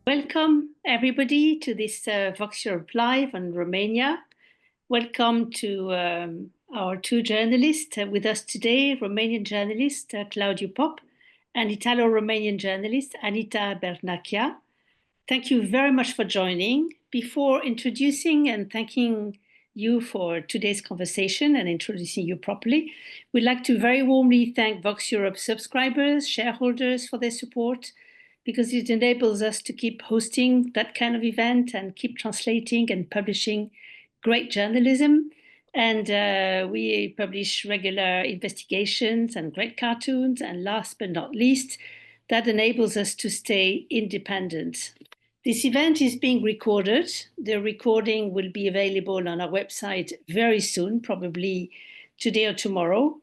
Welcome, everybody, to this Voxeurop Live on Romania. Welcome to our two journalists with us today, Romanian journalist Claudiu Pop and Italo-Romanian journalist Anita Bernachia. Thank you very much for joining. Before introducing and thanking you for today's conversation and introducing you properly, we'd like to very warmly thank Voxeurop subscribers, shareholders for their support, because it enables us to keep hosting that kind of event and keep translating and publishing great journalism. And we publish regular investigations and great cartoons. And last but not least, that enables us to stay independent. This event is being recorded. The recording will be available on our website very soon, probably today or tomorrow.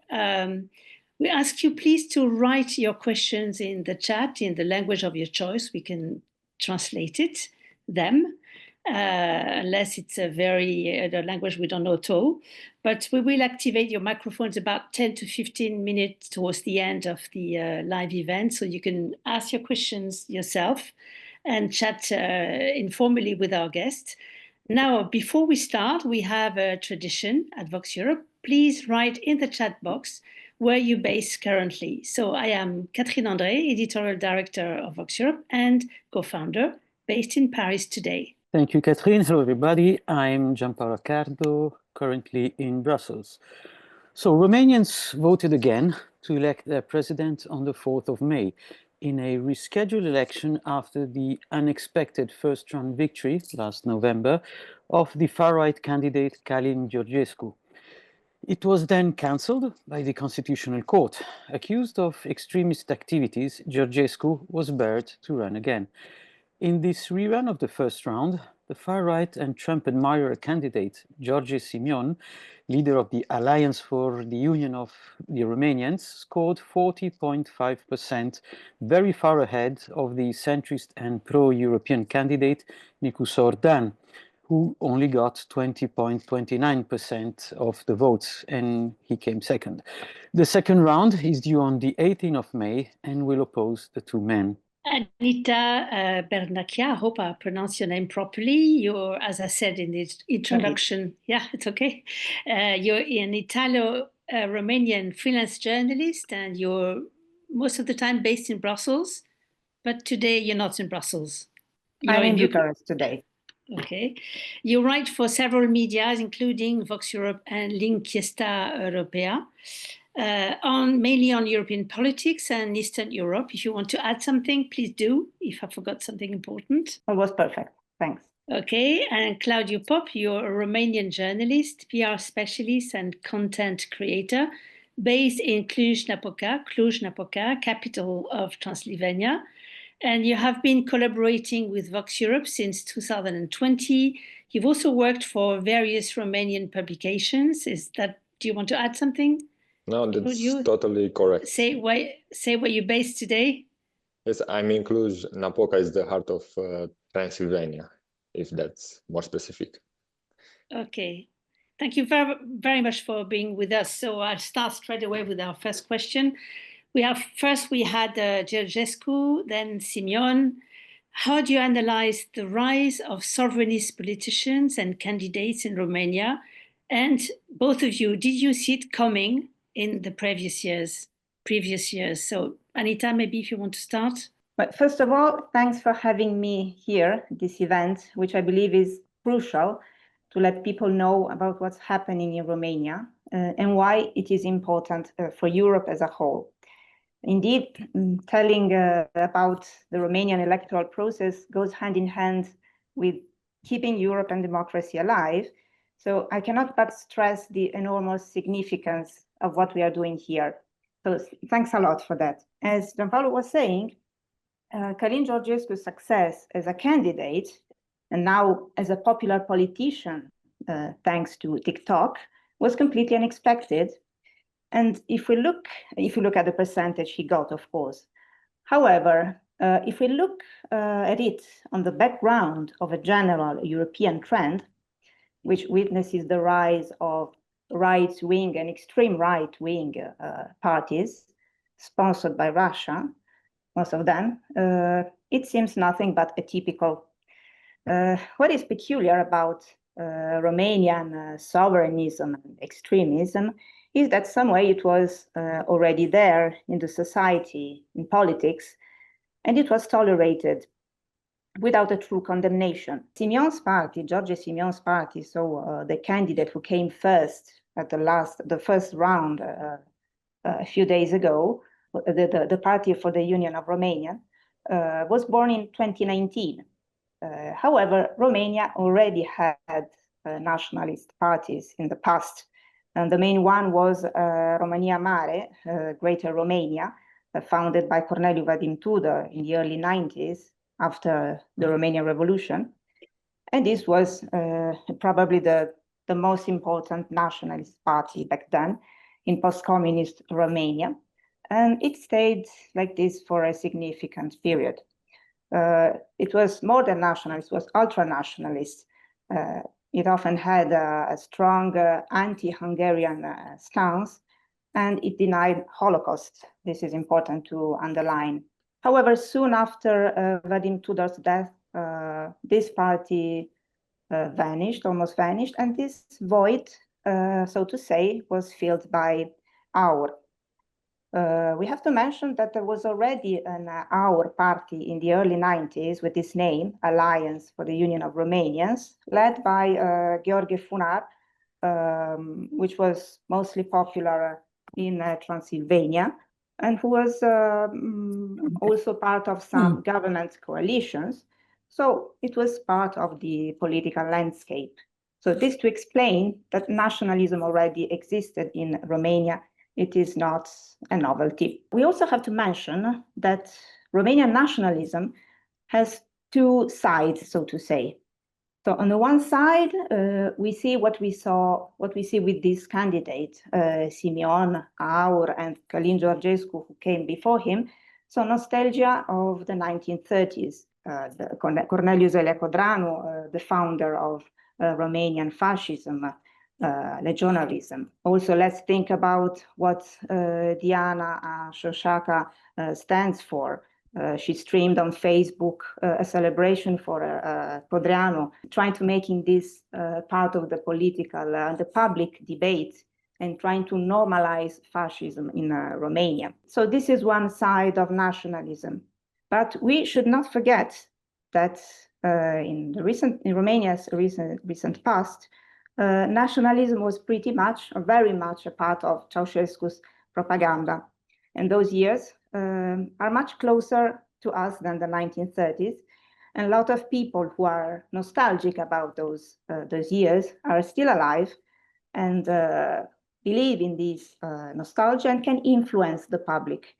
We ask you please to write your questions in the chat in the language of your choice. We can translate them, unless it's a the language we don't know at all. But we will activate your microphones about 10 to 15 minutes towards the end of the live event, so you can ask your questions yourself and chat informally with our guests. Now, before we start, we have a tradition at Voxeurop. Please write in the chat box where you base currently. So I am Catherine André, editorial director of Voxeurop and co-founder, based in Paris today. Thank you, Catherine. Hello, everybody. I'm Gianpaolo Accardo, currently in Brussels. So Romanians voted again to elect their president on the 4th of May in a rescheduled election after the unexpected first-round victory last November of the far-right candidate Călin Georgescu. It was then cancelled by the Constitutional Court. Accused of extremist activities, Georgescu was barred to run again. In this rerun of the first round, the far-right and Trump admirer candidate George Simion, leader of the Alliance for the Union of the Romanians, scored 40.5%, very far ahead of the centrist and pro-European candidate Nicu Sordan, who only got 20.29% of the votes, and he came second. The second round is due on the 18th of May and will oppose the two men. Anita Bernachia, I hope I pronounced your name properly. You're, as I said in the introduction, yeah, it's okay. You're an Italo-Romanian freelance journalist, and you're most of the time based in Brussels, but today you're not in Brussels. I'm in Bucharest today. Okay. You write for several medias, including Voxeurop and L'Inchiesta Europea, mainly on European politics and Eastern Europe. If you want to add something, please do, if I forgot something important. It was perfect. Thanks. Okay. And Claudiu Pop, you're a Romanian journalist, PR specialist, and content creator based in Cluj-Napoca, capital of Transylvania. And you have been collaborating with Voxeurop since 2020. You've also worked for various Romanian publications. Do you want to add something? No, that's totally correct. Say where you're based today. Yes, I'm in Cluj. Napoca is the heart of Transylvania, if that's more specific. Okay. Thank you very, very much for being with us. So I'll start straight away with our first question. We had Georgescu, then Simion. How do you analyze the rise of sovereignist politicians and candidates in Romania? And both of you, did you see it coming in the previous years? So Anita, maybe if you want to start. But first of all, thanks for having me here at this event, which I believe is crucial to let people know about what's happening in Romania and why it is important for Europe as a whole. Indeed, telling about the Romanian electoral process goes hand in hand with keeping Europe and democracy alive. So I cannot but stress the enormous significance of what we are doing here. So thanks a lot for that. As Gianpaolo was saying, Călin Georgescu's success as a candidate and now as a popular politician, thanks to TikTok, was completely unexpected. And if you look at the percentage he got, of course. However, if we look at it on the background of a general European trend, which witnesses the rise of right-wing and extreme right-wing parties sponsored by Russia, most of them, it seems nothing but atypical. What is peculiar about Romanian sovereignism and extremism is that some way it was already there in the society, in politics, and it was tolerated without a true condemnation. Simeon's party, George Simeon's party, so the candidate who came first at the first round a few days ago, the Party for the Union of Romania, was born in 2019. However, Romania already had nationalist parties in the past. And the main one was Romania Mare, Greater Romania, founded by Corneliu Vadim Tudor in the early 90s after the Romanian Revolution. And this was probably the most important nationalist party back then in post-communist Romania. And it stayed like this for a significant period. It was more than nationalist, it was ultra-nationalist. It often had a strong anti-Hungarian stance, and it denied Holocaust. This is important to underline. However, soon after Vadim Tudor's death, this party almost vanished, and this void, so to say, was filled by our. We have to mention that there was already an our party in the early 90s with this name, Alliance for the Union of Romanians, led by Gheorghe Funar, which was mostly popular in Transylvania, and who was also part of some government coalitions. So it was part of the political landscape. So this to explain that nationalism already existed in Romania. It is not a novelty. We also have to mention that Romanian nationalism has two sides, so to say. So on the one side, we see what we see with this candidate, Simeon, Aur, and Călin Georgescu, who came before him. So nostalgia of the 1930s. Corneliu Zelecodranu, the founder of Romanian fascism, legionarism. Also, let's think about what Diana Șoșaca stands for. She streamed on Facebook a celebration for Codreanu, trying to making this part of the political, the public debate, and trying to normalize fascism in Romania. So this is one side of nationalism. But we should not forget that in Romania's recent past, nationalism was pretty much, or very much, a part of Ceausescu's propaganda. And those years are much closer to us than the 1930s. And a lot of people who are nostalgic about those years are still alive and believe in this nostalgia and can influence the public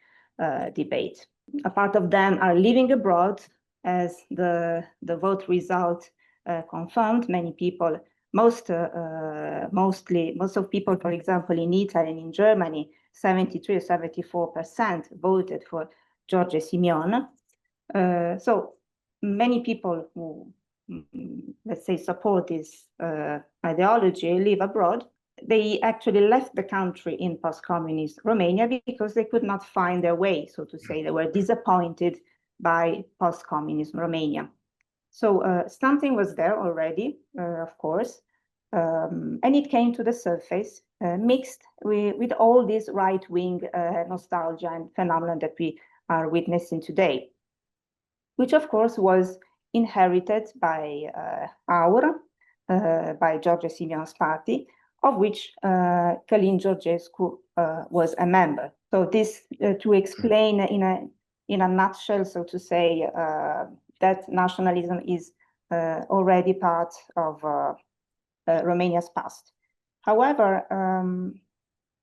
debate. A part of them are living abroad, as the vote result confirmed. Many people, most of people, for example, in Italy and in Germany, 73 or 74% voted for George Simeon. So many people who, let's say, support this ideology live abroad. They actually left the country in post-communist Romania because they could not find their way, so to say. They were disappointed by post-communist Romania. So something was there already, of course, and it came to the surface, mixed with all this right-wing nostalgia and phenomenon that we are witnessing today, which of course was inherited by by George Simeon's party, of which Călin Georgescu was a member. So this to explain in a nutshell, so to say, that nationalism is already part of Romania's past. However,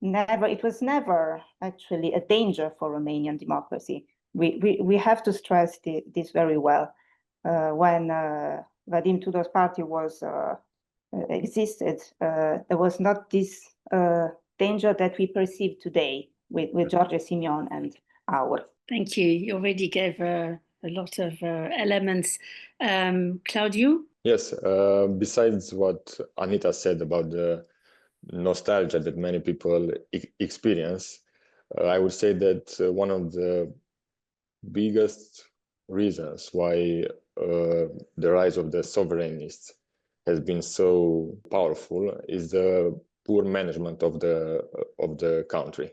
it was never actually a danger for Romanian democracy. We have to stress this very well. When Vadim Tudor's party existed, there was not this danger that we perceive today with George Simeon and our. Thank you. You already gave a lot of elements. Claudiu? Yes, besides what Anita said about the nostalgia that many people experience, I would say that one of the biggest reasons why the rise of the sovereignists has been so powerful is the poor management of the country.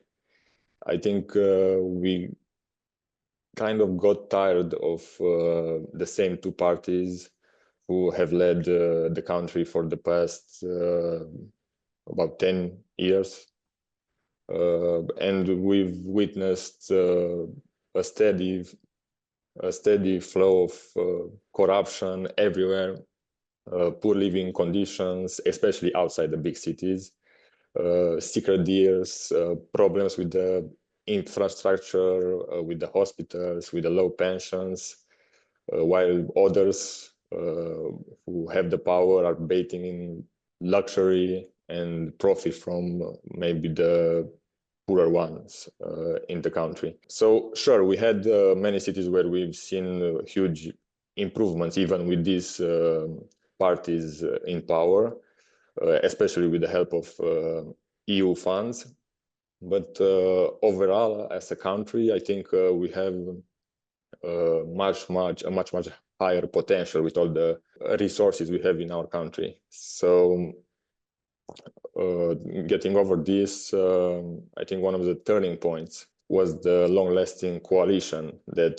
I think we kind of got tired of the same two parties who have led the country for the past about 10 years. And we've witnessed a steady flow of corruption everywhere, poor living conditions, especially outside the big cities, secret deals, problems with the infrastructure, with the hospitals, with the low pensions, while others who have the power are bathing in luxury and profit from maybe the poorer ones in the country. So sure, we had many cities where we've seen huge improvements, even with these parties in power, especially with the help of EU funds. But overall, as a country, I think we have a much higher potential with all the resources we have in our country. So getting over this, I think one of the turning points was the long-lasting coalition that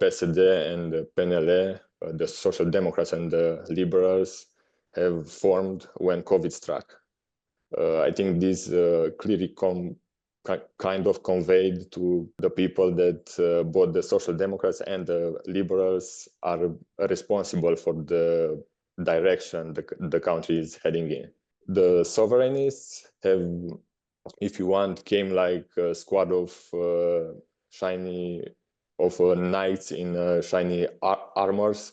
PSD and PNL, the Social Democrats and the Liberals, have formed when COVID struck. I think this clearly kind of conveyed to the people that both the Social Democrats and the Liberals are responsible for the direction the country is heading in. The sovereignists have, if you want, came like a squad of knights in shiny armors,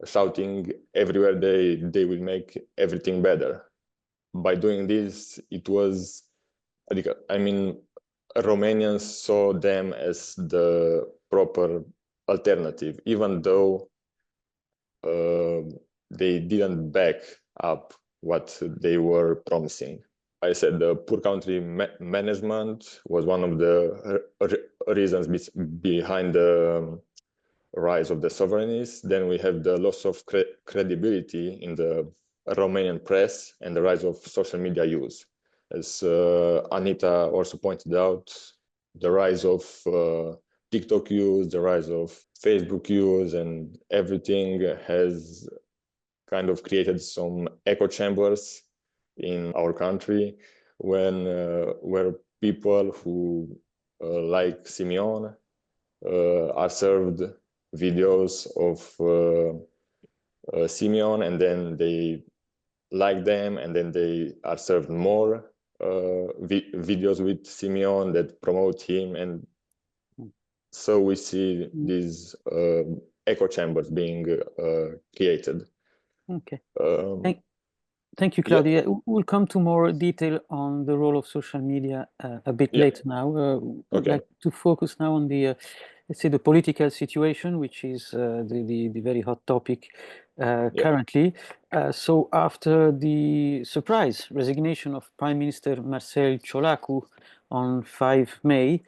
shouting everywhere they will make everything better. By doing this, it was, I mean, Romanians saw them as the proper alternative, even though they didn't back up what they were promising. I said the poor country management was one of the reasons behind the rise of the sovereignists. Then we have the loss of credibility in the Romanian press and the rise of social media use. As Anita also pointed out, the rise of TikTok use, the rise of Facebook use, and everything has kind of created some echo chambers in our country where people who like Simeon are served videos of Simeon, and then they like them, and then they are served more videos with Simeon that promote him, and so we see these echo chambers being created. Okay. Thank you, Claudia. Yeah. We'll come to more detail on the role of social media a bit later now. I'd like to focus now on the, let's say, the political situation, which is the very hot topic currently. So after the surprise resignation of Prime Minister Marcel Ciolacu on 5 May,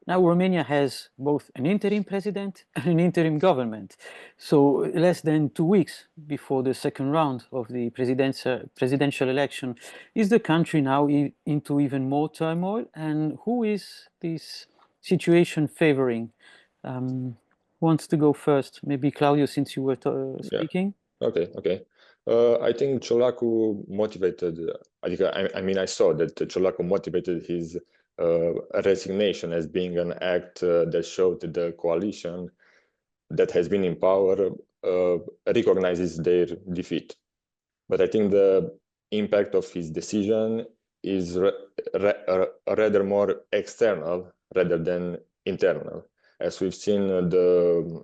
now Romania has both an interim president and an interim government. So less than 2 weeks before the second round of the presidential election, is the country now into even more turmoil? And who is this situation favoring? Who wants to go first? Maybe Claudio, since you were speaking. Okay. I think Ciolacu motivated. I saw that Ciolacu motivated his resignation as being an act that showed the coalition that has been in power recognizes their defeat. But I think the impact of his decision is rather more external rather than internal. As we've seen, the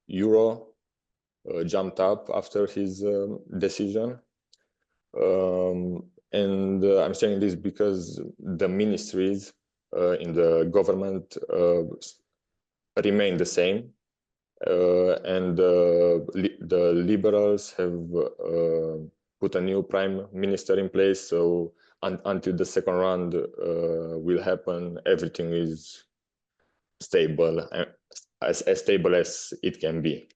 euro jumped up after his decision. And I'm saying this because the ministries in the government remain the same. And the Liberals have put a new prime minister in place. So until the second round will happen, everything is stable, as stable as it can be.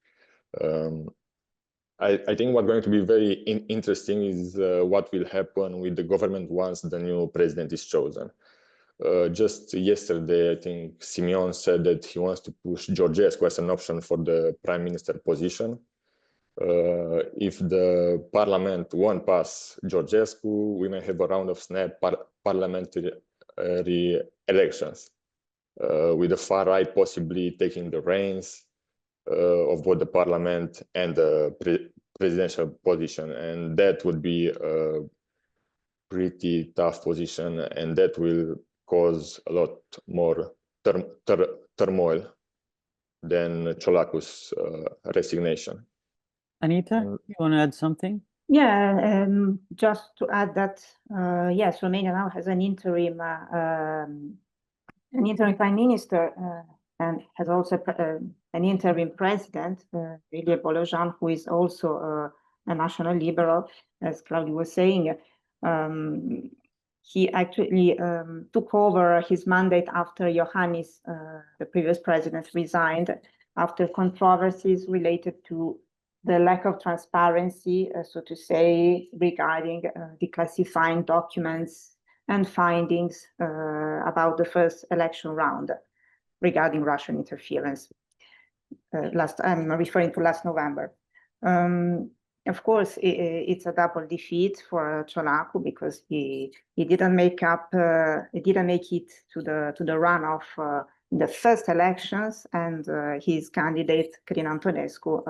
I think what's going to be very interesting is what will happen with the government once the new president is chosen. Just yesterday, I think Simeon said that he wants to push Georgescu as an option for the prime minister position. If the parliament won't pass Georgescu, we may have a round of snap parliamentary elections, with the far right possibly taking the reins of both the parliament and the presidential position, and that would be a pretty tough position, and that will cause a lot more turmoil than Ciolacu's resignation. Anita, you want to add something? Yeah, just to add that, yes, Romania now has an interim prime minister and has also an interim president, Lilie Bolojan, who is also a national liberal, as Claudiu was saying. He actually took over his mandate after Iohannis, the previous president, resigned after controversies related to the lack of transparency, so to say, regarding declassifying documents and findings about the first election round regarding Russian interference. I'm referring to last November. Of course, it's a double defeat for Ciolacu because he didn't make it to the runoff in the first elections, and his candidate Crin Antonescu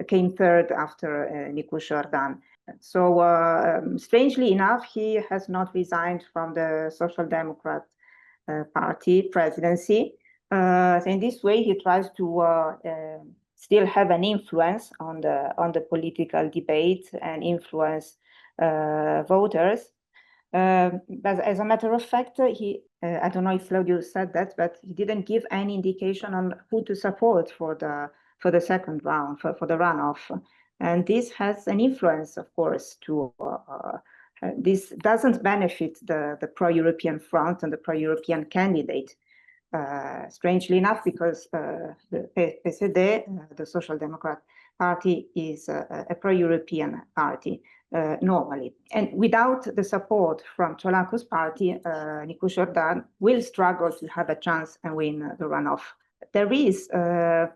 came third after Nicu Jordan. So strangely enough, he has not resigned from the Social Democrat Party presidency. In this way, he tries to still have an influence on the political debate and influence voters. But as a matter of fact, I don't know if Claudiu said that, but he didn't give any indication on who to support for the second round, for the runoff. And this has an influence, of course, this doesn't benefit the pro-European front and the pro-European candidate. Strangely enough, because the PSD, the Social Democrat Party, is a pro-European party normally. And without the support from Ciolacu's party, Nicu Jordan will struggle to have a chance and win the runoff. There is,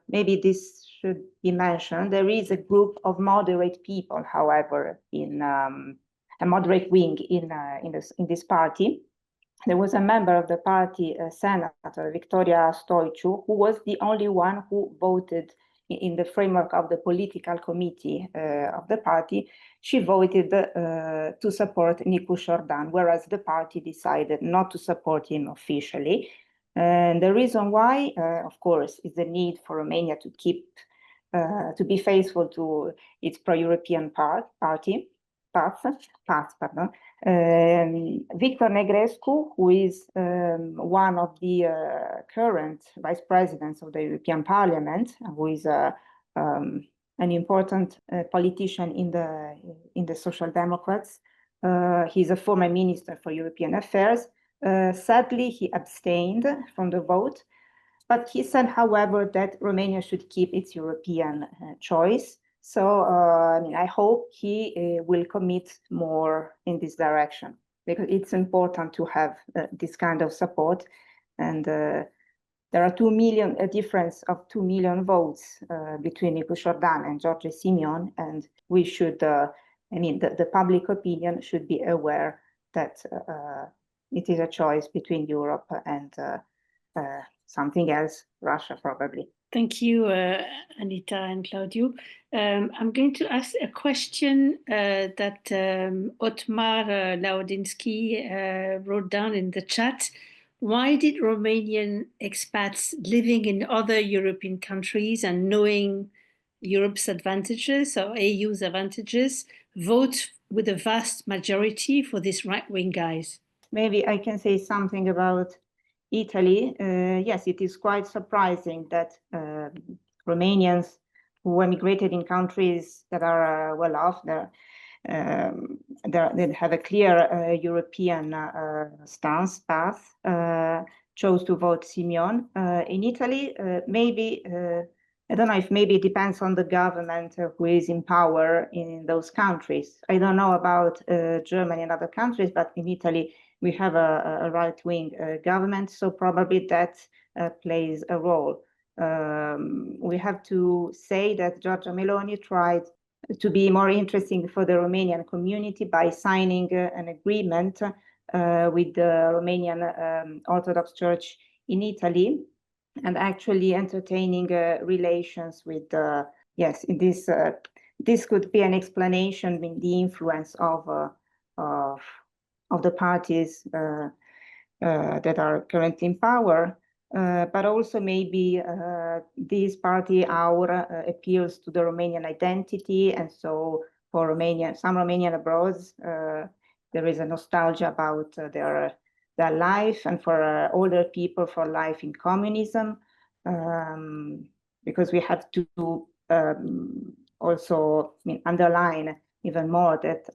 maybe this should be mentioned, there is a group of moderate people, however, in a moderate wing in this party. There was a member of the party, Senator Victoria Stoicu, who was the only one who voted in the framework of the political committee of the party. She voted to support Nicu Jordan, whereas the party decided not to support him officially. And the reason why, of course, is the need for Romania to be faithful to its pro-European path. Viktor Negrescu, who is one of the current vice presidents of the European Parliament, who is an important politician in the Social Democrats. He's a former minister for European Affairs. Sadly, he abstained from the vote, but he said, however, that Romania should keep its European choice. So I hope he will commit more in this direction, because it's important to have this kind of support. And there are a difference of 2 million votes between Nicu Jordan and George Simeon, and we should, the public opinion should be aware that it is a choice between Europe and something else, Russia probably. Thank you, Anita and Claudiu. I'm going to ask a question that Otmar Laudinsky wrote down in the chat. Why did Romanian expats living in other European countries and knowing Europe's advantages or EU's advantages vote with a vast majority for these right-wing guys? Maybe I can say something about Italy. Yes, it is quite surprising that Romanians who emigrated in countries that are well off, they have a clear European path, chose to vote Simeon. In Italy, maybe, I don't know if maybe it depends on the government who is in power in those countries. I don't know about Germany and other countries, but in Italy, we have a right-wing government, so probably that plays a role. We have to say that Giorgia Meloni tried to be more interesting for the Romanian community by signing an agreement with the Romanian Orthodox Church in Italy, and actually entertaining relations with, yes, in this could be an explanation in the influence of the parties that are currently in power, but also maybe this party, AUR, appeals to the Romanian identity, and so for some Romanian abroad, there is a nostalgia about their life, and for older people, for life in communism, because we have to also underline even more that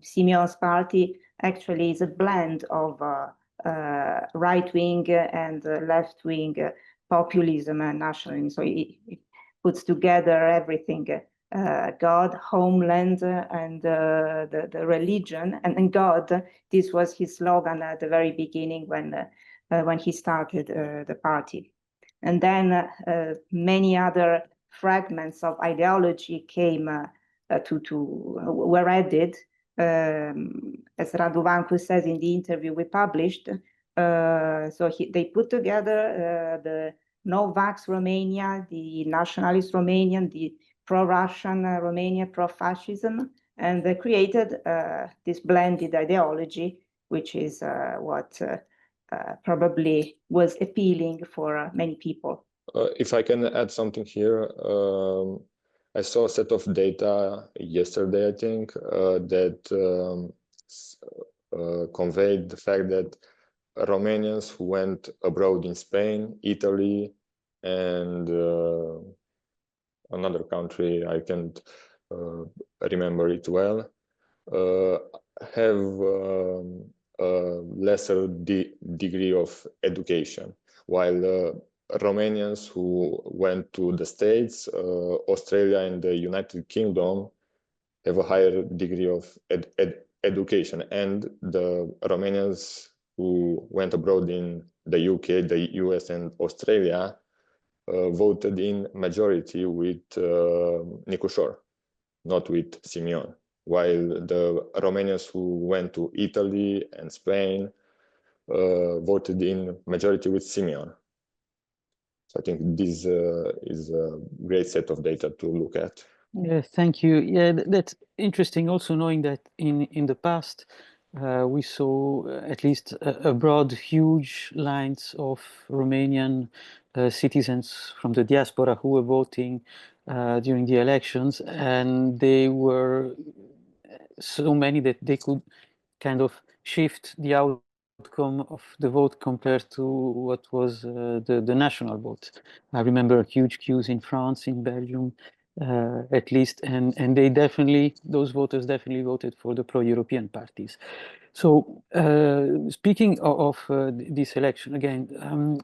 Simeon's party actually is a blend of right-wing and left-wing populism and nationalism. So it puts together everything, God, homeland, and the religion. And God, this was his slogan at the very beginning when he started the party. And then many other fragments of ideology came were added. As Radovan says in the interview we published, so they put together the no-vax Romania, the nationalist Romanian, the pro-Russian Romania, pro-fascism, and they created this blended ideology, which is what probably was appealing for many people. If I can add something here, I saw a set of data yesterday, I think, that conveyed the fact that Romanians who went abroad in Spain, Italy, and another country, I can't remember it well, have a lesser degree of education, while Romanians who went to the States, Australia, and the United Kingdom have a higher degree of education, and the Romanians who went abroad in the UK, the US, and Australia voted in majority with Nicușor, not with Simeon, while the Romanians who went to Italy and Spain voted in majority with Simeon. So I think this is a great set of data to look at. Yeah, thank you. Yeah, that's interesting. Also knowing that in the past we saw at least abroad huge lines of Romanian citizens from the diaspora who were voting during the elections, and they were so many that they could kind of shift the outcome of the vote compared to what was the national vote. I remember huge queues in France, in Belgium, at least, and they definitely, those voters definitely voted for the pro-European parties. So speaking of this election again,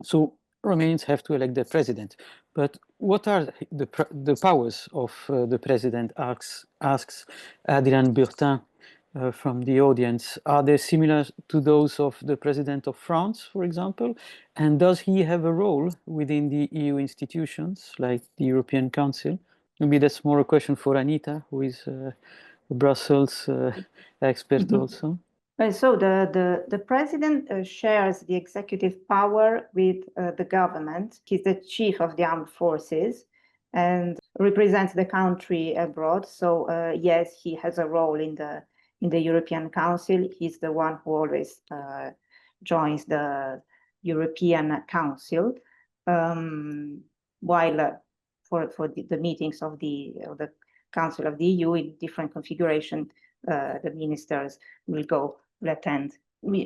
so Romanians have to elect their president, but what are the powers of the president, asks Adrian Burtin from the audience. Are they similar to those of the president of France, for example? And does he have a role within the EU institutions, like the European Council? Maybe that's more a question for Anita, who is a Brussels expert also. So the president shares the executive power with the government. He's the chief of the armed forces and represents the country abroad. So yes, he has a role in the European Council. He's the one who always joins the European Council, while for the meetings of the Council of the EU in different configuration, the ministers will attend.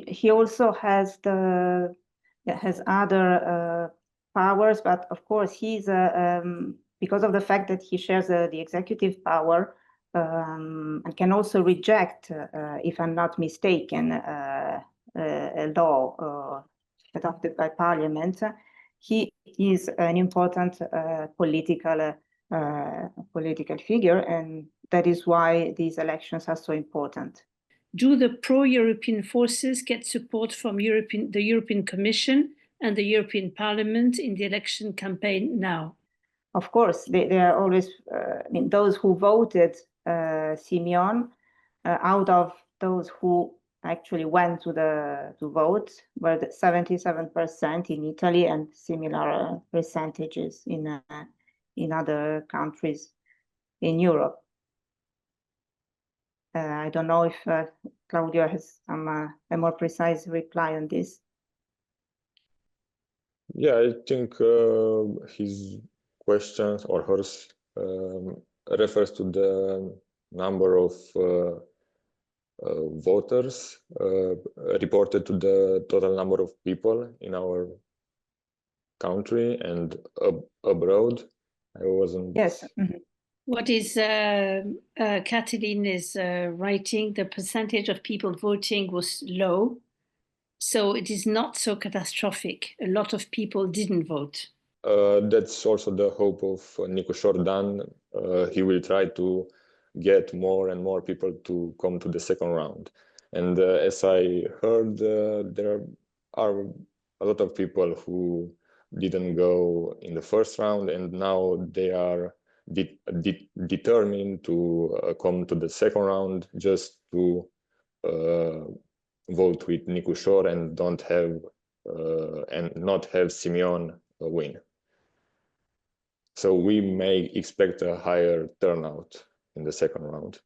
He also has other powers, but of course he's because of the fact that he shares the executive power and can also reject, if I'm not mistaken, a law adopted by Parliament, he is an important political figure, and that is why these elections are so important. Do the pro-European forces get support from the European Commission and the European Parliament in the election campaign now? Of course, they are always, those who voted Simeon, out of those who actually went to vote, were 77% in Italy and similar percentages in other countries in Europe. I don't know if Claudio has a more precise reply on this. Yeah, I think his questions or hers refers to the number of voters reported to the total number of people in our country and abroad. I wasn't. Yes. Mm-hmm. What is Katalin is writing, the percentage of people voting was low, so it is not so catastrophic. A lot of people didn't vote. That's also the hope of Nicu Șordan. He will try to get more and more people to come to the second round. And as I heard, there are a lot of people who didn't go in the first round, and now they are determined to come to the second round just to vote with Nicu Șor and not have Simeon win. So we may expect a higher turnout in the second round.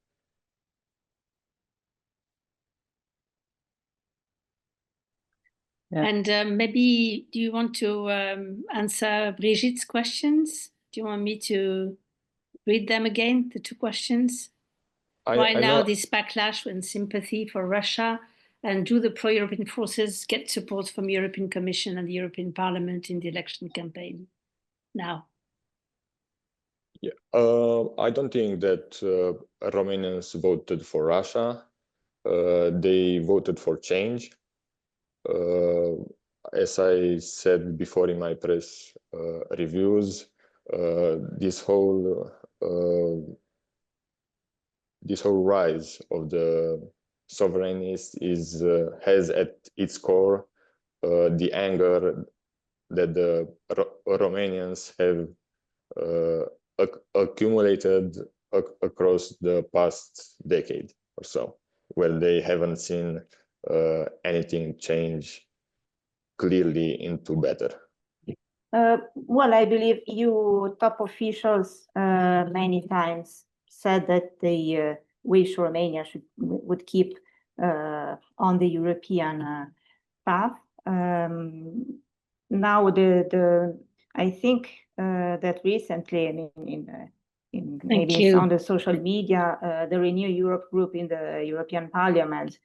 Yeah. And maybe, do you want to answer Brigitte's questions? Do you want me to read them again, the two questions? Why now this backlash and sympathy for Russia? And do the pro-European forces get support from the European Commission and the European Parliament in the election campaign now? Yeah, I don't think that Romanians voted for Russia. They voted for change. As I said before in my press reviews, this whole rise of the sovereignist has at its core the anger that the Romanians have accumulated across the past decade or so, where they haven't seen anything change clearly into better. Well, I believe you top officials many times said that they wish Romania would keep on the European path. Now, I think that recently, maybe it's on the social media, the Renew Europe group in the European Parliament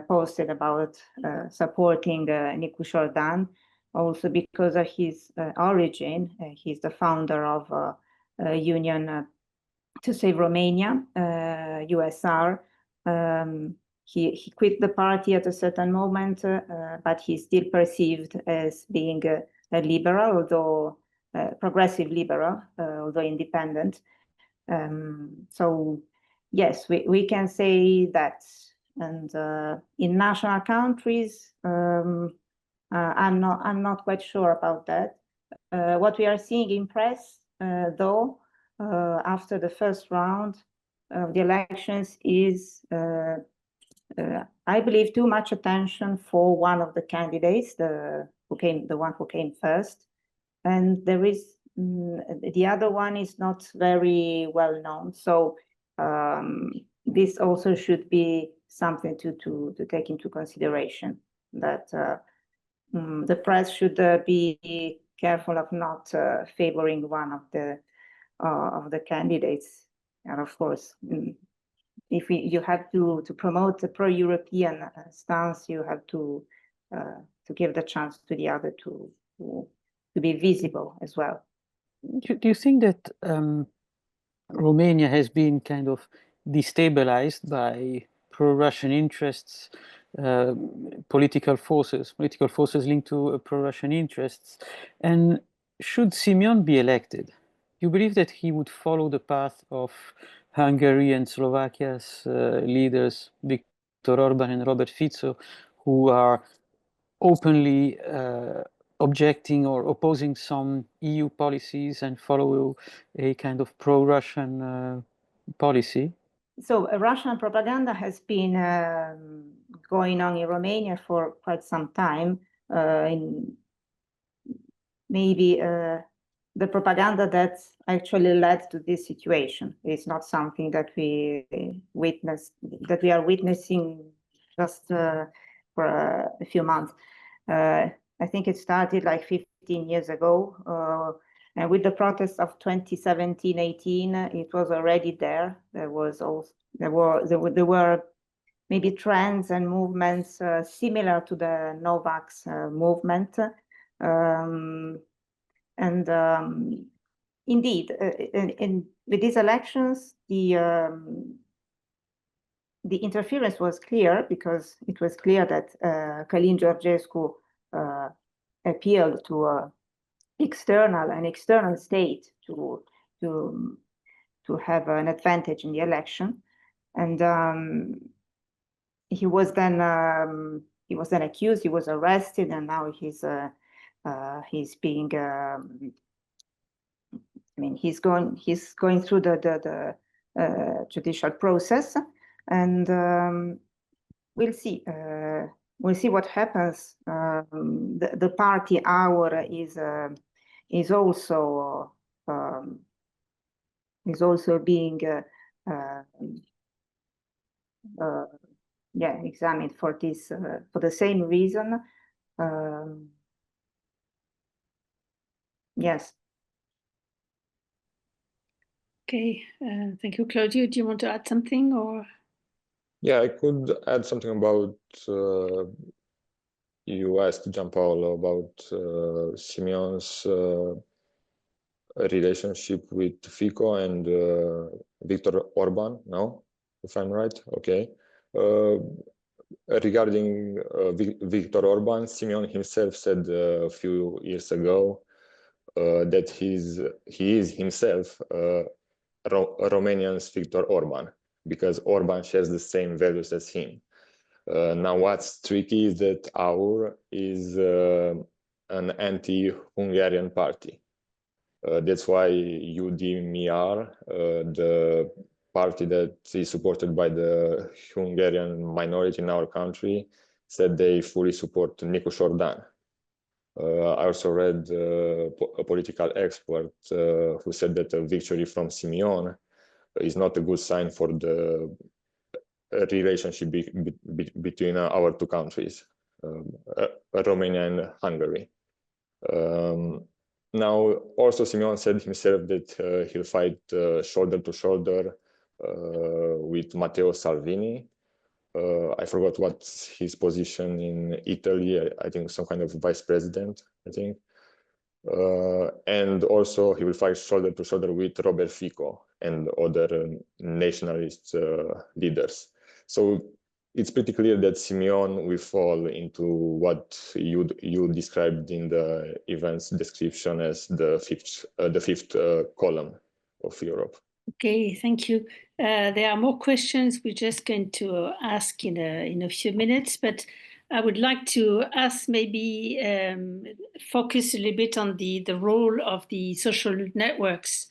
posted about supporting Nicu Șordan, also because of his origin. He's the founder of Union to Save Romania, USR. He quit the party at a certain moment, but he's still perceived as being a liberal, although progressive liberal, although independent. So yes, we can say that. And in national countries, I'm not quite sure about that. What we are seeing in press, though, after the first round of the elections is, I believe, too much attention for one of the candidates, the one who came first, and there is the other one is not very well known. So this also should be something to take into consideration, that the press should be careful of not favoring one of the candidates. And of course, if you have to promote the pro-European stance, you have to give the chance to the other to be visible as well. Do you think that Romania has been kind of destabilized by pro-Russian interests political forces linked to pro-Russian interests. And should Simeon be elected, you believe that he would follow the path of Hungary and Slovakia's leaders, Viktor Orbán and Robert Fico, who are openly objecting or opposing some EU policies and follow a kind of pro-Russian policy? So Russian propaganda has been going on in Romania for quite some time. Maybe the propaganda that actually led to this situation is not something that we are witnessing just for a few months. I think it started like 15 years ago. And with the protests of 2017-18, it was already there. There were maybe trends and movements similar to the Novax movement. Indeed, with these elections, the interference was clear, because it was clear that Călin Georgescu appealed to an external state to have an advantage in the election, and he was then accused. He was arrested, and now he's being. He's going through the judicial process, and we'll see. We'll see what happens. The party Our is also being examined for this for the same reason. Yes. Okay, thank you, Claudio. Do you want to add something, or? Yeah, I could add something about you asked Gianpaolo about Simeon's relationship with Fico and Viktor Orbán, no? If I'm right, okay. Regarding Viktor Orbán, Simeon himself said a few years ago that he is himself Romanian's Viktor Orbán, because Orbán shares the same values as him. Now, what's tricky is that Our is an anti-Hungarian party. That's why UDMR, the party that is supported by the Hungarian minority in our country, said they fully support Nicu Jordan. I also read a political expert who said that a victory from Simeon is not a good sign for the relationship between our two countries, Romania and Hungary. Now, also Simeon said himself that he'll fight shoulder to shoulder with Matteo Salvini. I forgot what's his position in Italy. I think some kind of vice president, I think. And also he will fight shoulder to shoulder with Robert Fico and other nationalist leaders. So it's pretty clear that Simeon will fall into what you described in the event's description as the fifth column of Europe. Okay, thank you. There are more questions we're just going to ask in a few minutes, but I would like to ask, maybe focus a little bit on the role of the social networks.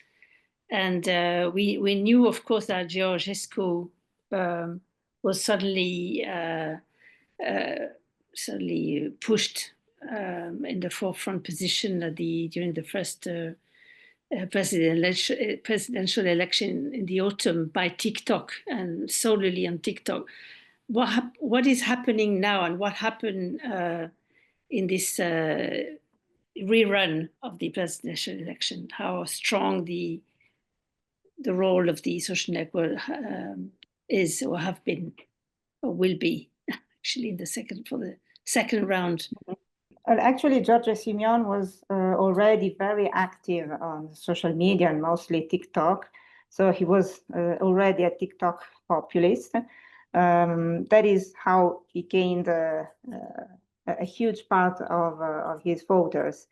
And we knew, of course, that Georgescu was suddenly pushed in the forefront position during the first presidential election in the autumn by TikTok, and solely on TikTok. What is happening now, and what happened in this rerun of the presidential election? How strong the role of the social network is, or have been, or will be, actually, for the second round? Well, actually, Giorgia Simeon was already very active on social media, and mostly TikTok. So he was already a TikTok populist. That is how he gained a huge part of his voters.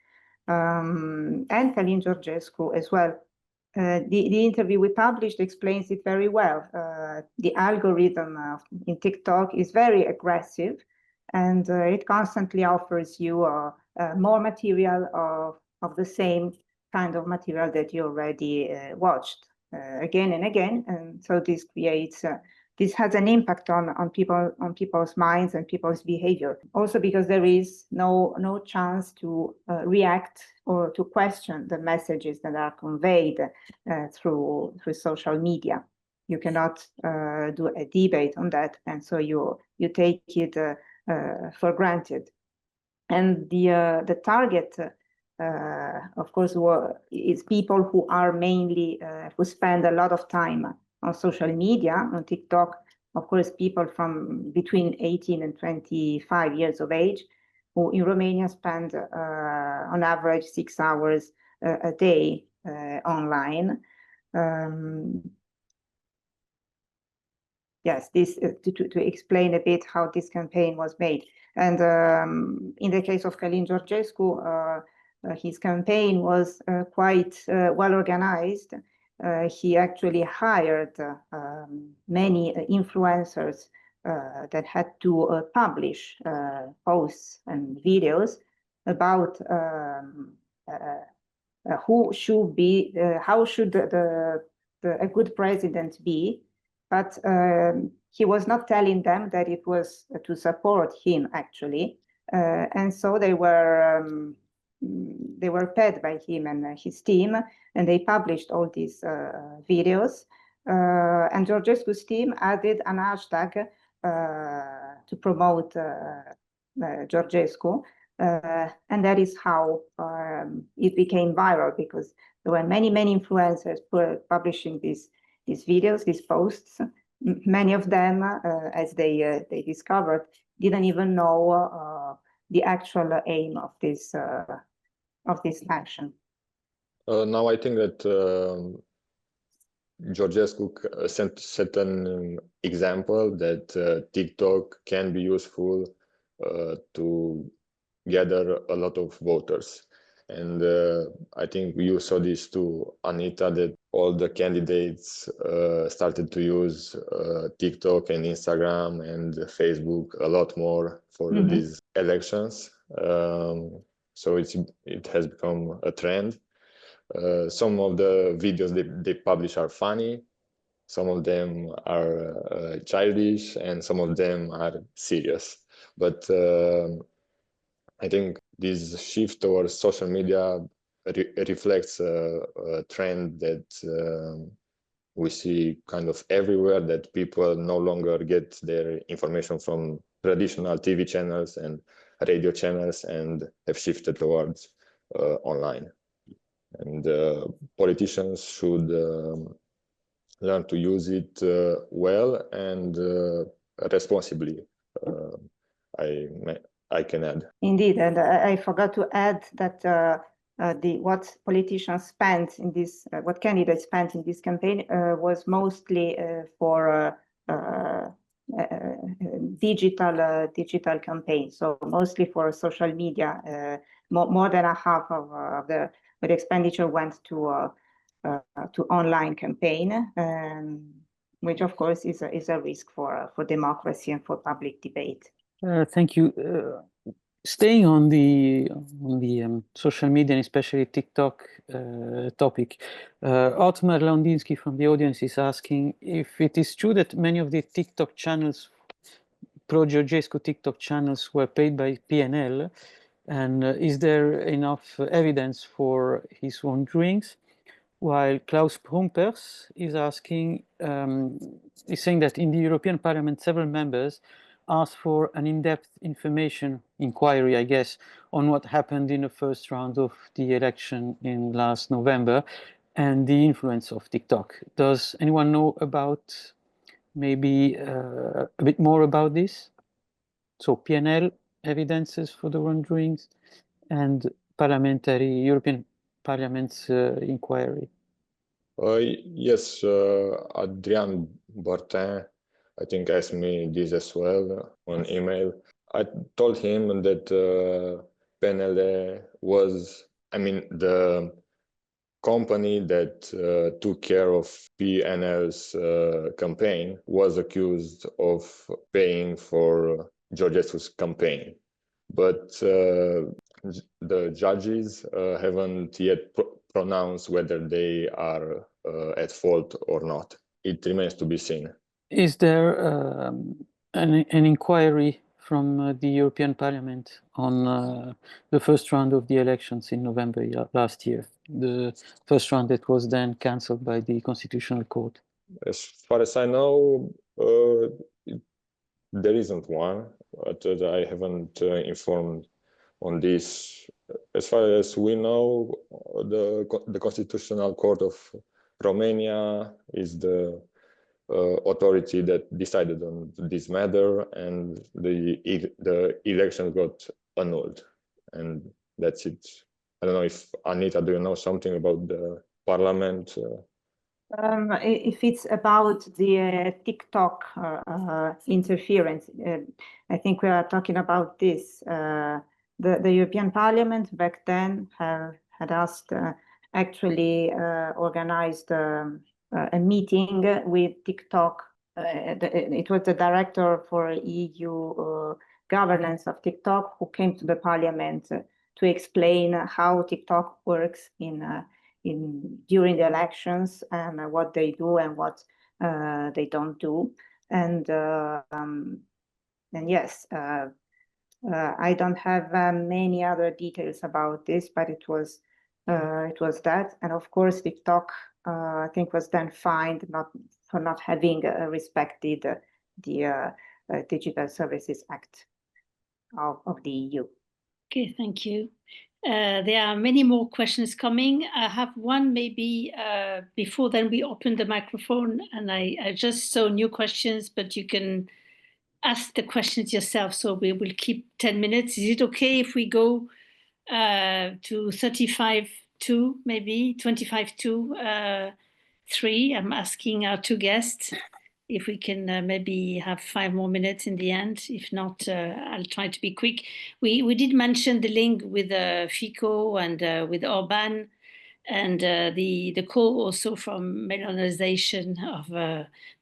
And Călin Georgescu as well. The interview we published explains it very well. The algorithm in TikTok is very aggressive, and it constantly offers you more material of the same kind of material that you already watched again and again. And so this creates this has an impact on people's minds and people's behavior. Also because there is no chance to react or to question the messages that are conveyed through social media. You cannot do a debate on that, and so you take it for granted. And the target, of course, is people who are mainly who spend a lot of time on social media, on TikTok. Of course, people from between 18 and 25 years of age, who in Romania spend on average 6 hours a day online. Yes, this to explain a bit how this campaign was made. And in the case of Călin Georgescu, his campaign was quite well organized. He actually hired many influencers that had to publish posts and videos about who should be, how should a good president be. But he was not telling them that it was to support him, actually. And so they were paid by him and his team, and they published all these videos. And Georgescu's team added an hashtag to promote Georgescu. And that is how it became viral, because there were many influencers publishing these videos, these posts. Many of them, as they discovered, didn't even know the actual aim of this action. Now I think that Georgescu set an example that TikTok can be useful to gather a lot of voters. And I think you saw this too, Anita, that all the candidates started to use TikTok and Instagram and Facebook a lot more for these elections. So it has become a trend. Some of the videos they publish are funny, some of them are childish, and some of them are serious. But I think this shift towards social media reflects a trend that we see kind of everywhere, that people no longer get their information from traditional TV channels and radio channels and have shifted towards online. And politicians should learn to use it well and responsibly. I can add. Indeed, and I forgot to add that what politicians spent in this, what candidates spent in this campaign was mostly for digital campaigns, so mostly for social media. More than a half of the expenditure went to online campaign, which of course is a risk for democracy and for public debate. Thank you. Staying on the social media and especially TikTok topic, Otmar Laundinsky from the audience is asking if it is true that many of the TikTok channels, pro-Georgescu TikTok channels, were paid by PNL, and is there enough evidence for his wrongdoings? While Klaus Prumpers is asking, is saying that in the European Parliament, several members asked for an in-depth information inquiry, I guess, on what happened in the first round of the election in last November and the influence of TikTok. Does anyone know about maybe a bit more about this? So PNL evidences for the wrongdoings and European Parliament's inquiry. Yes, Adrian Bertin I think, asked me this as well on email. I told him that PNL was, the company that took care of PNL's campaign was accused of paying for Georgescu's campaign. But the judges haven't yet pronounced whether they are at fault or not. It remains to be seen. Is there an inquiry from the European Parliament on the first round of the elections in November last year? The first round that was then cancelled by the Constitutional Court? As far as I know, there isn't one, but I haven't informed on this. As far as we know, the Constitutional Court of Romania is the authority that decided on this matter, and the election got annulled, and that's it. I don't know if Anita, do you know something about the parliament? If it's about the TikTok interference, I think we are talking about this. The European Parliament back then had asked, actually organized a meeting with TikTok. It was the director for EU governance of TikTok who came to the Parliament to explain how TikTok works during the elections and what they do and what they don't do. And yes, I don't have many other details about this, but it was that. And of course, TikTok, I think, was then fined for not having respected the Digital Services Act of the EU. Okay, thank you. There are many more questions coming. I have one maybe before then we open the microphone, and I just saw new questions, but you can ask the questions yourself, so we will keep 10 minutes. Is it okay if we go to 35-2, maybe 25-2, 3? I'm asking our two guests if we can maybe have 5 more minutes in the end. If not, I'll try to be quick. We did mention the link with Fico and with Orbán, and the call also from Melonization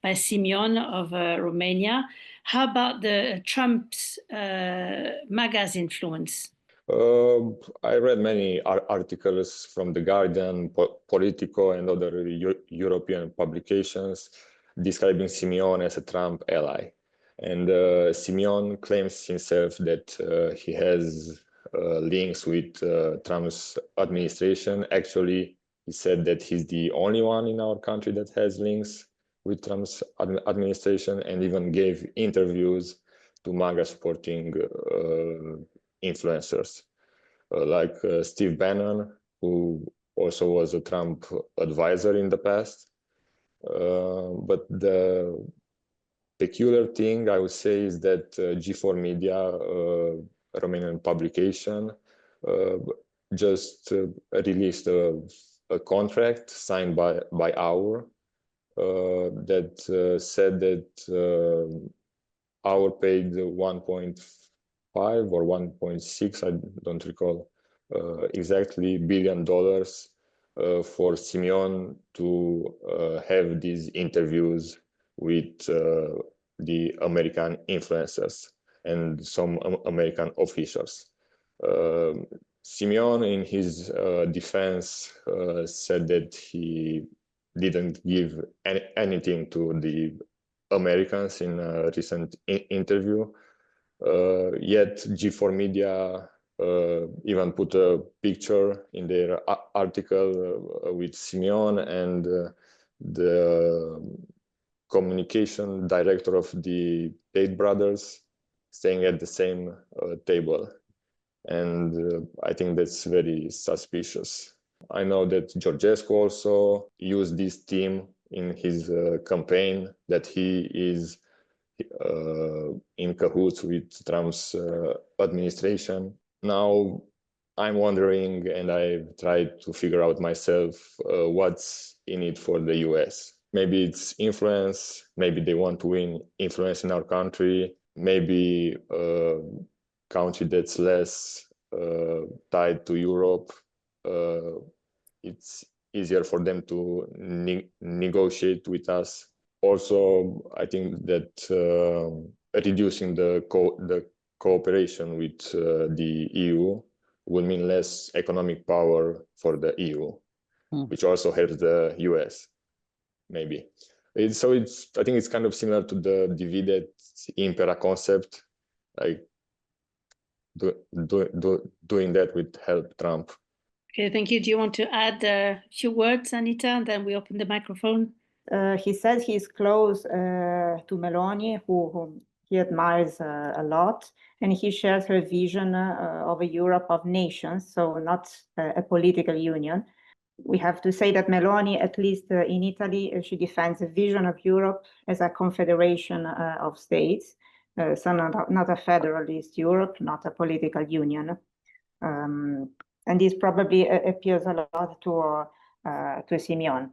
by Simeon of Romania. How about the Trump's MAGA's influence? I read many articles from The Guardian, Politico, and other European publications describing Simeon as a Trump ally. And Simeon claims himself that he has links with Trump's administration. Actually, he said that he's the only one in our country that has links with Trump's administration, and even gave interviews to MAGA supporting influencers like Steve Bannon, who also was a Trump advisor in the past. But the peculiar thing I would say is that G4 Media, a Romanian publication, just released a contract signed by Our that said that Our paid 1.5 or 1.6, I don't recall exactly, $1 billion for Simeon to have these interviews with the American influencers and some American officials. Simeon, in his defense, said that he didn't give anything to the Americans in a recent interview. Yet G4 Media even put a picture in their article with Simeon and the communication director of the Tate brothers staying at the same table. And I think that's very suspicious. I know that Georgescu also used this team in his campaign, that he is in cahoots with Trump's administration. Now, I'm wondering, and I've tried to figure out myself, what's in it for the US. maybe it's influence, maybe they want to win influence in our country, maybe a country that's less tied to Europe. It's easier for them to negotiate with us. Also, I think that reducing the cooperation with the EU will mean less economic power for the EU, which also helps the US, maybe. I think it's kind of similar to the divide et impera concept, like doing that would help Trump. Okay, thank you. Do you want to add a few words, Anita, and then we open the microphone? He says he's close to Meloni, who he admires a lot, and he shares her vision of a Europe of nations, so not a political union. We have to say that Meloni, at least in Italy, she defends a vision of Europe as a confederation of states, so not a federalist Europe, not a political union. And this probably appeals a lot to Simeon.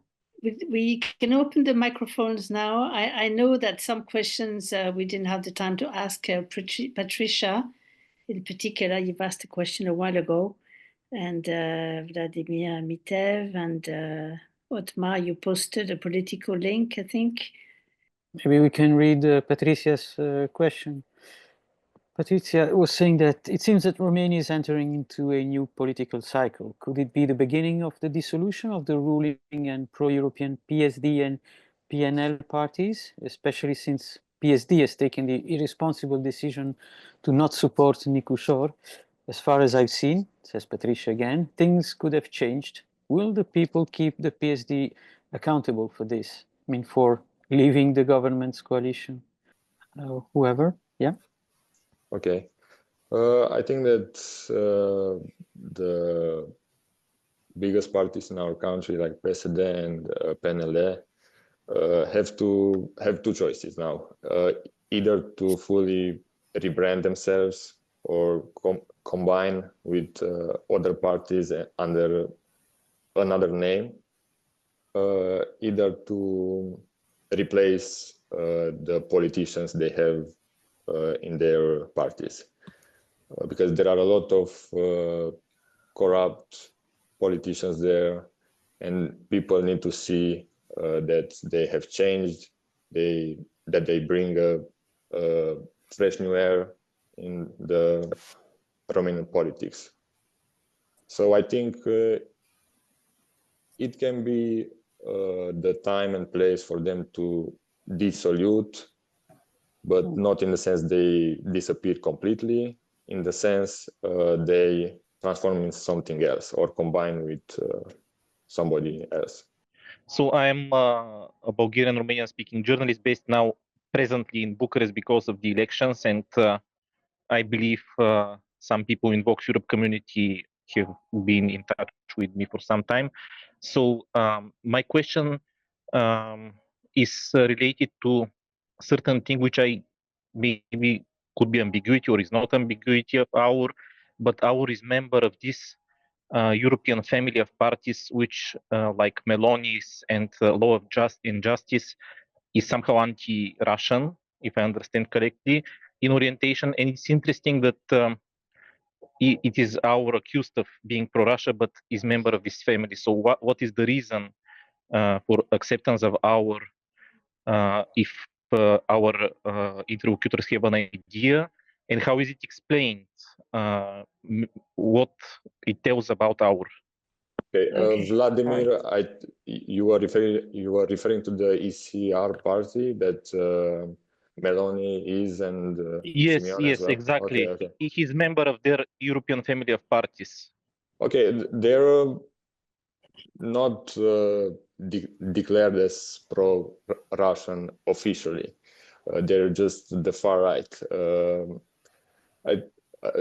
We can open the microphones now. I know that some questions we didn't have the time to ask Patricia. In particular, you've asked a question a while ago, and Vladimir Mitev and Otmar, you posted a political link, I think. Maybe we can read Patricia's question. Patricia was saying that it seems that Romania is entering into a new political cycle. Could it be the beginning of the dissolution of the ruling and pro-European PSD and PNL parties, especially since PSD has taken the irresponsible decision to not support Nikushor? As far as I've seen, says Patricia again, things could have changed. Will the people keep the PSD accountable for this? I mean, for leaving the government's coalition? Whoever, yeah? Okay. I think that the biggest parties in our country, like PSD and PNL, have two choices now: either to fully rebrand themselves or combine with other parties under another name, either to replace the politicians they have in their parties, because there are a lot of corrupt politicians there, and people need to see that they have changed, that they bring a fresh new air in the Romanian politics. So I think it can be the time and place for them to dissolute, but not in the sense they disappear completely, in the sense they transform into something else or combine with somebody else. So I'm a Bulgarian Romanian speaking journalist based now presently in Bucharest because of the elections, and I believe some people in Voxeurop community have been in touch with me for some time. So my question is related to certain thing which I maybe could be ambiguity or is not ambiguity of our, but our is member of this European family of parties which like Meloni's and Law of Justice is somehow anti-Russian, if I understand correctly, in orientation. And it's interesting that it is our accused of being pro-Russia, but is member of this family. So what is the reason for acceptance of our, if our interlocutors have an idea, and how is it explained, what it tells about our? Okay. Vladimir, you are referring to the ECR party that Meloni is, and yes, Simeon yes, as well? exactly. Okay. He's member of their European family of parties. Okay, they're not declared as pro-Russian officially. They're just the far right.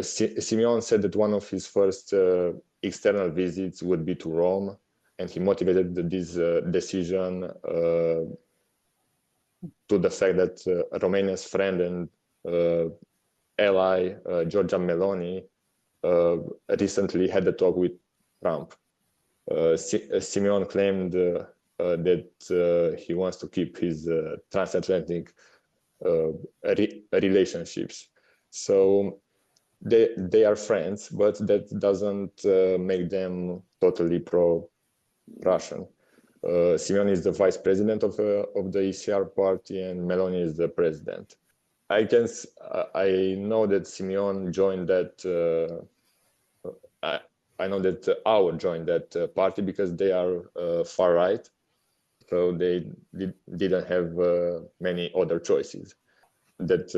Simeon said that one of his first external visits would be to Rome, and he motivated this decision to the fact that Romania's friend and ally, Giorgia Meloni, recently had a talk with Trump. Simeon claimed that he wants to keep his transatlantic relationships. So they are friends, but that doesn't make them totally pro-Russian. Simeon is the vice president of the ECR party, and Meloni is the president. I know that Simeon joined that. I know that our joined that party because they are far right, so they didn't have many other choices. That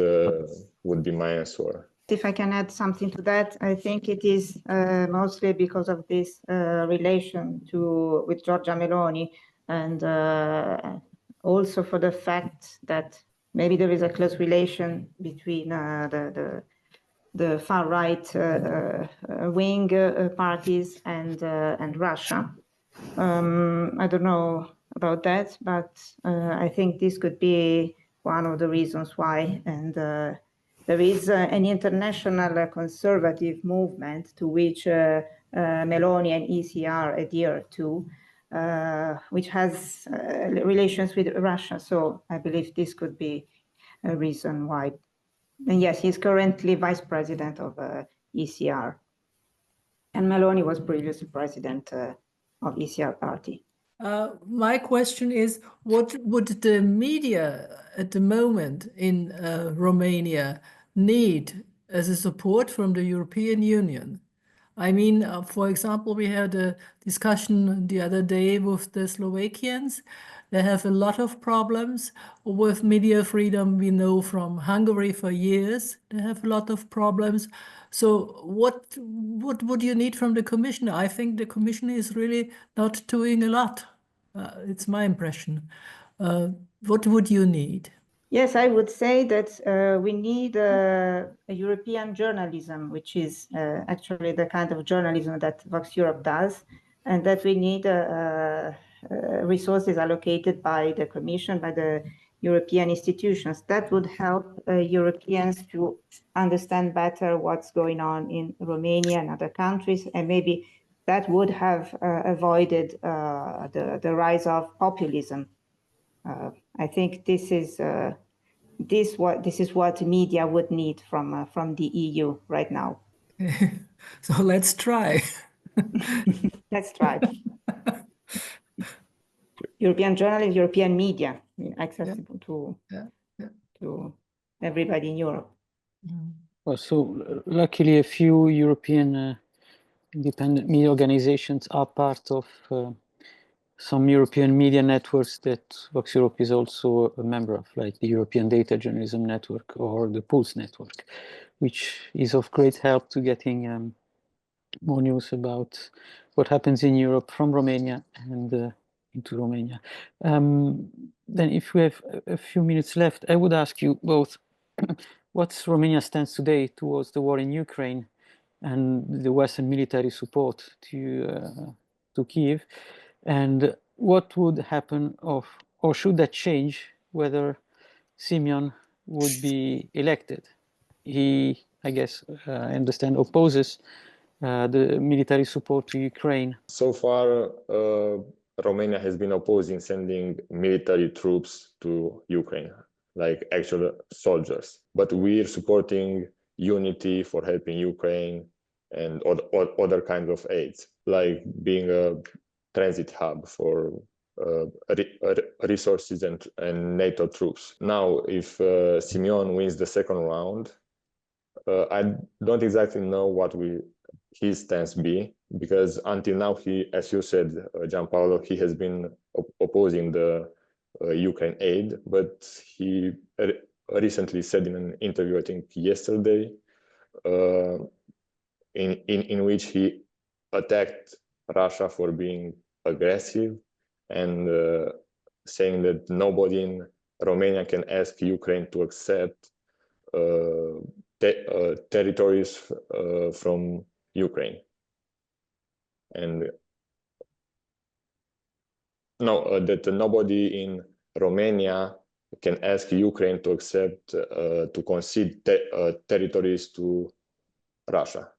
would be my answer. If I can add something to that, I think it is mostly because of this relation with Giorgia Meloni, and also for the fact that maybe there is a close relation between the far right wing parties and Russia. I don't know about that, but I think this could be one of the reasons why. And there is an international conservative movement to which Meloni and ECR adhere to, which has relations with Russia. So I believe this could be a reason why. And yes, he's currently vice president of ECR. And Meloni was previously president of ECR party. My question is, what would the media at the moment in Romania need as a support from the European Union? I mean, for example, we had a discussion the other day with the Slovakians. They have a lot of problems with media freedom. We know from Hungary for years, they have a lot of problems. So what would you need from the Commission? I think the Commission is really not doing a lot. It's my impression. What would you need? Yes, I would say that we need a European journalism, which is actually the kind of journalism that Voxeurop does, and that we need resources allocated by the Commission, by the European institutions. That would help Europeans to understand better what's going on in Romania and other countries, and maybe that would have avoided the rise of populism. I think this is what media would need from the EU right now. So let's try. Let's try. European journalism, European media, accessible to everybody in Europe. Well, so luckily, a few European independent media organizations are part of some European media networks that Voxeurop is also a member of, like the European Data Journalism Network or the Pulse Network, which is of great help to getting more news about what happens in Europe from Romania and into Romania. Then if we have a few minutes left, I would ask you both, what's Romania's stance today towards the war in Ukraine and the Western military support to Kyiv? And what would happen or should that change whether Simeon would be elected? He, I guess, I understand, opposes the military support to Ukraine. So far, Romania has been opposing sending military troops to Ukraine, like actual soldiers. But we're supporting unity for helping Ukraine and other kinds of aids, like being a transit hub for resources and NATO troops. Now, if Simeon wins the second round, I don't exactly know what will his stance be, because until now, he, as you said, Gianpaolo, he has been opposing the Ukraine aid, but he recently said in an interview, I think yesterday, in which he attacked Russia for being aggressive and saying that nobody in Romania can ask Ukraine to accept territories from Ukraine. And no, that nobody in Romania can ask Ukraine to accept, to concede territories to Russia.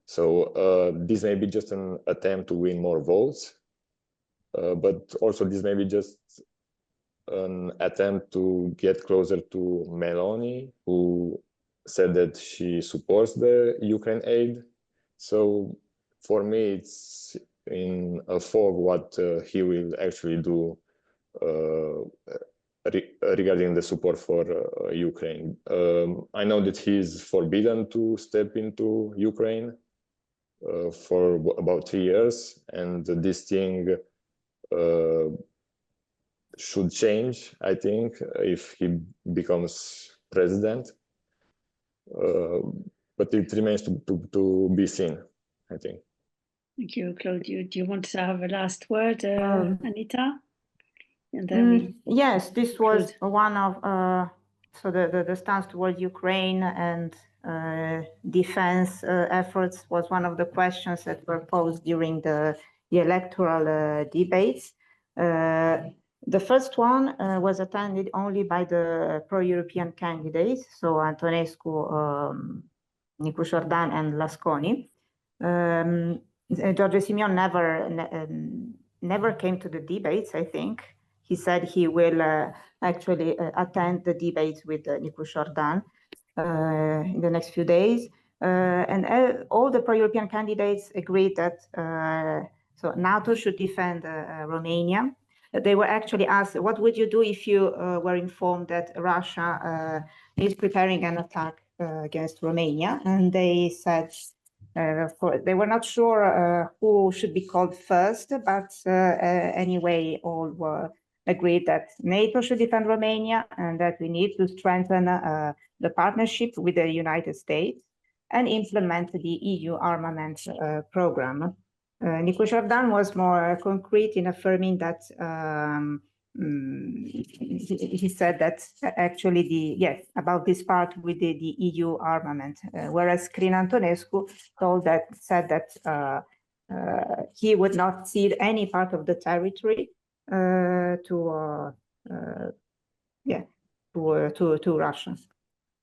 So this may be just an attempt to win more votes, but also this may be just an attempt to get closer to Meloni, who said that she supports the Ukraine aid. So for me, it's in a fog what he will actually do regarding the support for Ukraine. I know that he's forbidden to step into Ukraine for about 3 years, and this thing should change, I think, if he becomes president. But it remains to be seen, I think. Thank you, Claudio. Do you want to have a last word, Anita? And then yes, this was conclude. one of so the stance towards Ukraine and defense efforts was one of the questions that were posed during the electoral debates. The first one was attended only by the pro-European candidates, so Antonescu, Nicu Jordan, and Lasconi. George Simion never came to the debates, I think. He said he will actually attend the debates with Nicu Jordan in the next few days. And all the pro-European candidates agreed that so NATO should defend Romania. They were actually asked, what would you do if you were informed that Russia is preparing an attack against Romania? And they said, they were not sure who should be called first, but anyway, all were agreed that NATO should defend Romania and that we need to strengthen the partnership with the United States and implement the EU armament program. Nicu Jordan was more concrete in affirming that he said that actually about this part with the EU armament, whereas Crin Antonescu said that he would not cede any part of the territory to Russia.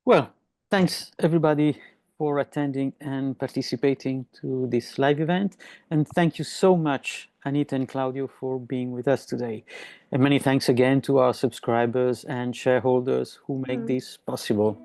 Well, thanks everybody for attending and participating to this live event. And thank you so much, Anita and Claudio, for being with us today. And many thanks again to our subscribers and shareholders who make this possible.